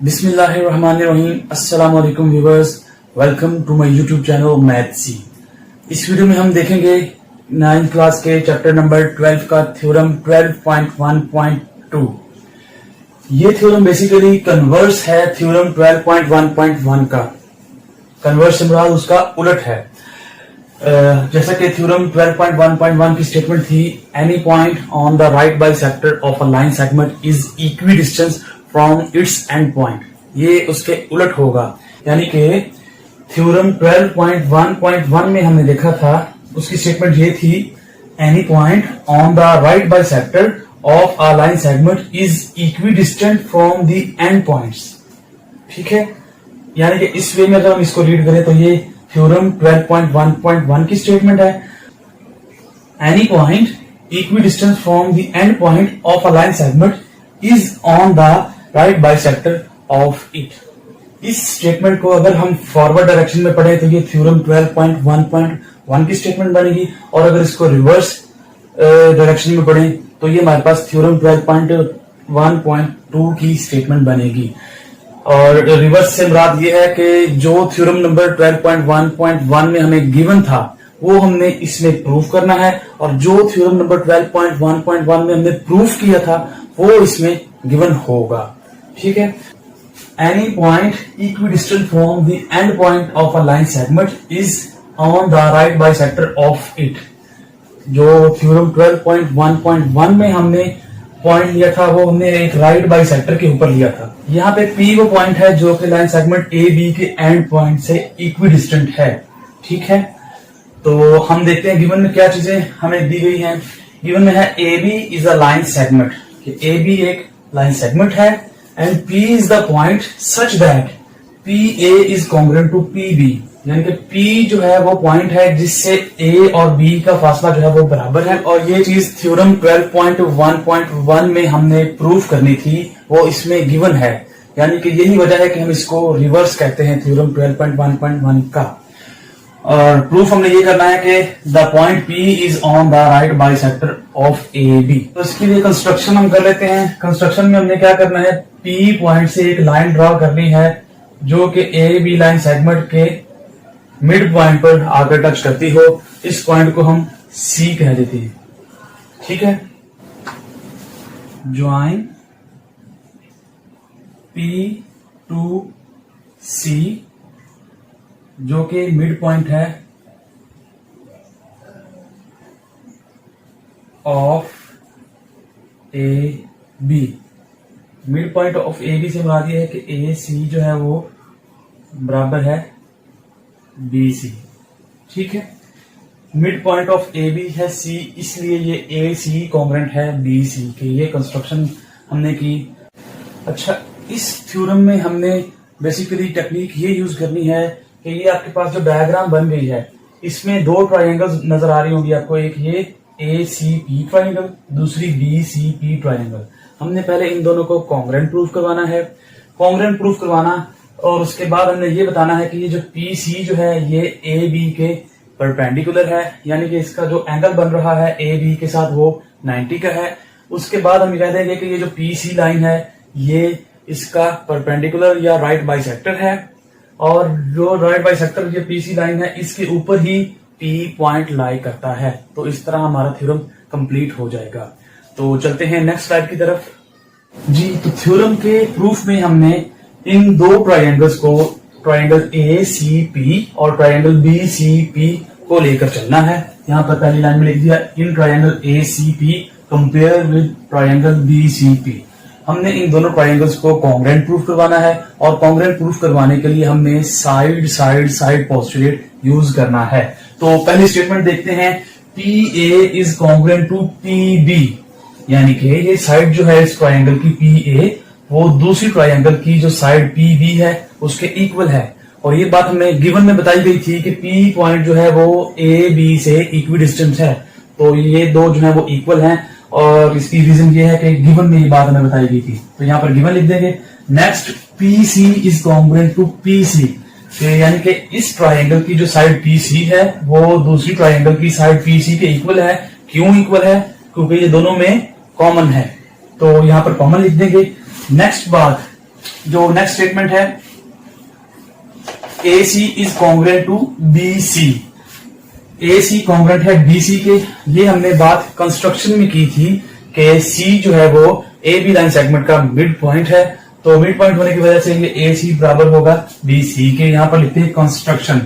बिस्मिल्लाहिर्रहमानिर्रहीम। अस्सलाम वालेकुम viewers, welcome to my YouTube channel मैथसी। इस वीडियो में हम देखेंगे 9th क्लास के चैप्टर नंबर 12 का थ्योरम 12.1.2। ये थ्योरम बेसिकली कन्वर्स है थ्योरम 12.1.1 का। कन्वर्स से मुराद उसका उलट है। जैसा कि थ्योरम 12.1.1 की स्टेटमेंट थी, any point on the right bisector of a line segment is equi distance from its and point. ये उसके उलट होगा, यानी कि थ्योरम 12.1.1 में हमने देखा था, उसकी स्टेटमेंट ये थी, any point on the right bisector of a line segment is equi distant from the end points. ठीक है, यानी कि इस वे में अगर हम इसको रीड करें तो ये थ्योरम 12.1.1 की स्टेटमेंट है। Any point equi distance from the end point of a line segment is on the right bisector of it. इस स्टेटमेंट को अगर हम फॉरवर्ड डायरेक्शन में पढ़े तो ये थ्योरम 12.1.1 की स्टेटमेंट बनेगी, और अगर इसको रिवर्स डायरेक्शन में पढ़े तो ये हमारे पास थ्योरम 12.1.2 की स्टेटमेंट बनेगी। और रिवर्स से मुराद ये है कि जो थ्योरम नंबर 12.1.1 में हमें गिवन था वो हमने इसमें प्रूव करना है, और जो थ्योरम नंबर 12.1.1 में हमने प्रूफ किया था वो इसमें गिवन होगा। ठीक है, any point equi distant from the end point of a line segment is on the right bisector of it. जो थ्योरम 12.1.1 में हमने पॉइंट लिया था वो हमने एक राइट बाइसेक्टर के ऊपर लिया था। यहाँ पे P वो पॉइंट है जो कि लाइन सेगमेंट ए बी के एंड पॉइंट से इक्वी डिस्टेंट है। ठीक है, तो हम देखते हैं गिवन में क्या चीजें हमें दी गई हैं। गिवन में है A B is a line segment, A B एक लाइन सेगमेंट है, and P is the point such that PA is congruent to PB, यानी कि P जो है वो पॉइंट है जिससे A और B का फासला जो है वो बराबर है। और ये चीज थ्योरम 12.1.1 में हमने प्रूफ करनी थी, वो इसमें गिवन है, यानी कि यही वजह है कि हम इसको रिवर्स कहते हैं थ्योरम 12.1.1 का। और प्रूफ हमने ये करना है कि the point P is on the right bisector of AB। तो इसके लिए कंस्ट्रक्शन हम कर लेते हैं। कंस्ट्रक्शन में हमने क्या करना है, P पॉइंट से एक लाइन ड्रॉ करनी है जो कि AB लाइन सेगमेंट के मिड पॉइंट पर आकर टच करती हो। इस पॉइंट को हम C कह देते हैं। ठीक है, ज्वाइन P टू C जो कि मिड पॉइंट है of A B. Midpoint of A B से मुराद ये है कि ए सी जो है वो बराबर है बी सी। ठीक है, midpoint of A B है सी, इसलिए ये ए सी कॉन्ग्रुएंट है बी सी के। ये कंस्ट्रक्शन हमने की। अच्छा, इस थ्योरम में हमने बेसिकली टेक्निक ये यूज करनी है कि ये आपके पास जो डायग्राम बन गई है इसमें दो ट्रायंगल्स नजर आ रही होंगी आपको, एक ये ACP ट्रायंगल, दूसरी BCP ट्रायंगल। हमने पहले इन दोनों को कॉन्ग्रुएंट प्रूफ करवाना है। कॉन्ग्रुएंट प्रूफ करवाना और उसके बाद हमने ये बताना है कि ये जो PC जो है ये AB के परपेंडिकुलर है, यानी कि इसका जो एंगल बन रहा है AB के साथ वो 90 का है। उसके बाद हम कह देंगे कि ये जो PC लाइन है ये इसका परपेंडिकुलर या राइट बाइसेक्टर है, और जो राइट बाइसेक्टर जो PC लाइन है इसके ऊपर ही P पॉइंट लाई करता है। तो इस तरह हमारा थ्योरम कंप्लीट हो जाएगा। तो चलते हैं नेक्स्ट स्लाइड की तरफ। जी, तो थ्योरम के प्रूफ में हमने इन दो ट्रायंगल्स को, ट्रायंगल ACP और ट्रायंगल BCP को लेकर चलना है। यहाँ पर पहली लाइन में लिख दिया, in triangle ACP compare with triangle BCP। हमने इन दोनों ट्रायंगल्स को कॉन्ग्रुएंट प्रूफ करवाना है, और कॉन्ग्रुएंट प्रूफ करवाने के लिए हमने side side side postulate use करना है। तो पहली स्टेटमेंट देखते हैं, PA is congruent to PB, यानी कि ये साइड जो है इस ट्रायंगल की PA वो दूसरी ट्रायंगल की जो साइड PB है उसके इक्वल है। और ये बात हमें गिवन में बताई गई थी कि P पॉइंट जो है वो AB से इक्वी डिस्टेंस है, तो ये दो जो है वो इक्वल हैं। और इसकी रीजन ये है कि गिवन में ये बात हमें बताई गई थी, तो यहाँ पर गिवन लिख देंगे। Next, PC is congruent to PC, यानी कि इस ट्रायंगल की जो साइड PC है वो दूसरी ट्रायंगल की साइड PC के इक्वल है। क्यों इक्वल है? क्योंकि ये दोनों में कॉमन है, तो यहाँ पर कॉमन लिख देंगे। नेक्स्ट बात, जो नेक्स्ट स्टेटमेंट है, AC is congruent to BC। AC congruent है BC के। ये हमने बात कंस्ट्रक्शन में की थी कि C जो है वो AB लाइन सेगमेंट का मिड पॉइंट है, तो मिड पॉइंट होने की वजह से ये AC बराबर होगा BC के। यहां पर लिखते हैं कंस्ट्रक्शन।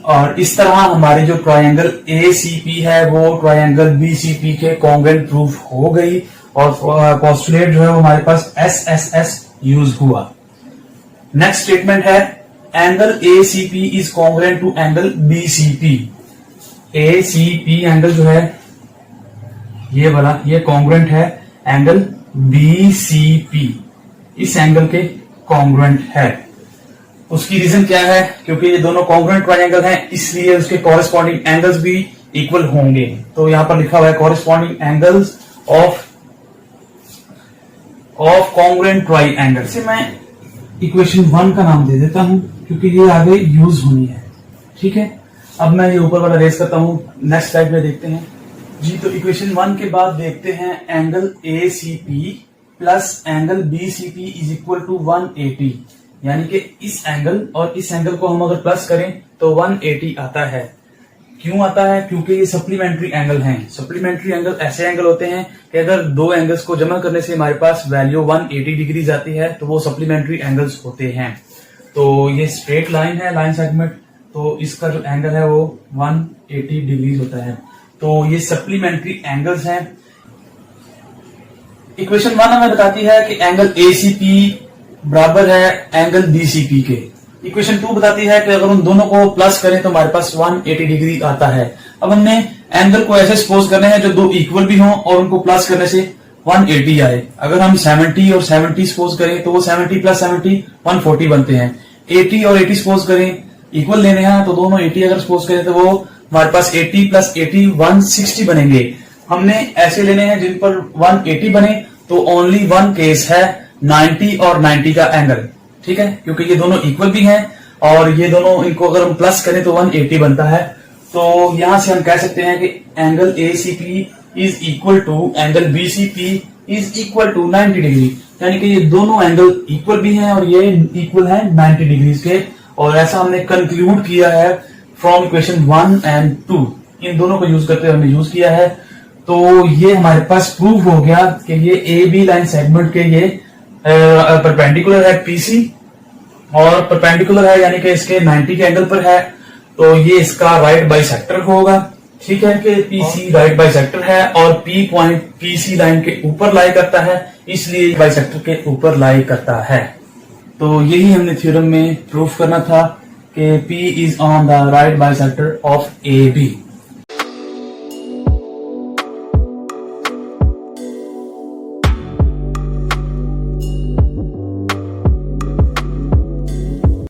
और इस तरह हमारी जो ट्रायंगल ACP है वो ट्रायंगल BCP के कॉन्ग्रुएंट प्रूफ हो गई, और पोस्टुलेट जो है वो हमारे पास SSS यूज हुआ। नेक्स्ट स्टेटमेंट है, angle ACP is congruent to angle BCP। ACP angle जो है ये वाला, ये कॉन्ग्रुएंट है एंगल BCP, इस एंगल के कॉन्ग्रुएंट है। उसकी रीजन क्या है? क्योंकि ये दोनों कॉन्ग्रुएंट ट्रायंगल हैं, इसलिए उसके कॉरेस्पॉन्डिंग एंगल्स भी इक्वल होंगे। तो यहां पर लिखा हुआ है corresponding angles of congruent triangle. से मैं इक्वेशन 1 का नाम दे देता हूं क्योंकि ये आगे यूज होनी है। ठीक है, अब मैं ये ऊपर वाला रेस करता हूं, नेक्स्ट स्लाइड में देखते हैं जी। तो इक्वेशन 1 के बाद देखते हैं angle ACP plus angle BCP is equal to 180, यानी कि इस एंगल और इस एंगल को हम अगर प्लस करें तो 180 आता है। क्यों आता है? क्योंकि ये सप्लीमेंट्री एंगल हैं। सप्लीमेंट्री एंगल ऐसे एंगल होते हैं कि अगर दो एंगल्स को जमा करने से हमारे पास वैल्यू 180 डिग्री आती है तो वो सप्लीमेंट्री एंगल्स होते हैं। तो ये स्ट्रेट लाइन है, लाइन सेगमेंट, तो इसका जो एंगल है वो 180 डिग्री होता है। तो ये सप्लीमेंट्री एंगल्स हैं। इक्वेशन 1 हमें बताती है कि एंगल ACP बराबर है एंगल BCP के। इक्वेशन 2 बताती है कि अगर उन दोनों को प्लस करें तो हमारे पास 180 डिग्री आता है। अब हमने एंगल को ऐसे सपोज करने हैं जो दो इक्वल भी हों और उनको प्लस करने से 180 आए। अगर हम 70 और 70 सपोज करें तो वो 70 प्लस 70 140 बनते हैं। 80 और 80 सपोज करें, इक्वल लेने हैं तो दोनों 80 अगर सपोज करें तो वो हमारे पास 80 प्लस 80 160 बनेंगे। हमने ऐसे लेने हैं जिन पर 180 बने, तो ओनली वन केस है 90 और 90 का एंगल। ठीक है, क्योंकि ये दोनों इक्वल भी हैं और ये दोनों, इनको अगर हम प्लस करें तो 180 बनता है। तो यहां से हम कह सकते हैं कि angle ACP is equal to angle BCP is equal to 90 degree, यानी कि ये दोनों एंगल इक्वल भी हैं और ये इक्वल है 90 डिग्री के। और ऐसा हमने कंक्लूड किया है फ्रॉम इक्वेशन 1 एंड 2, इन दोनों को यूज करते हुए हमने यूज किया है। तो ये हमारे पास प्रूव हो गया कि ये AB लाइन सेगमेंट के ये परपेंडिकुलर है PC और परपेंडिकुलर है यानी कि इसके 90 के एंगल पर है, तो ये इसका राइट बाइसेक्टर होगा। ठीक है कि PC राइट बाइसेक्टर है और P पॉइंट PC लाइन के ऊपर लाई करता है, इसलिए बाइसेक्टर के ऊपर लाई करता है। तो यही हमने थ्योरम में प्रूफ करना था कि P is on the right bisector of AB।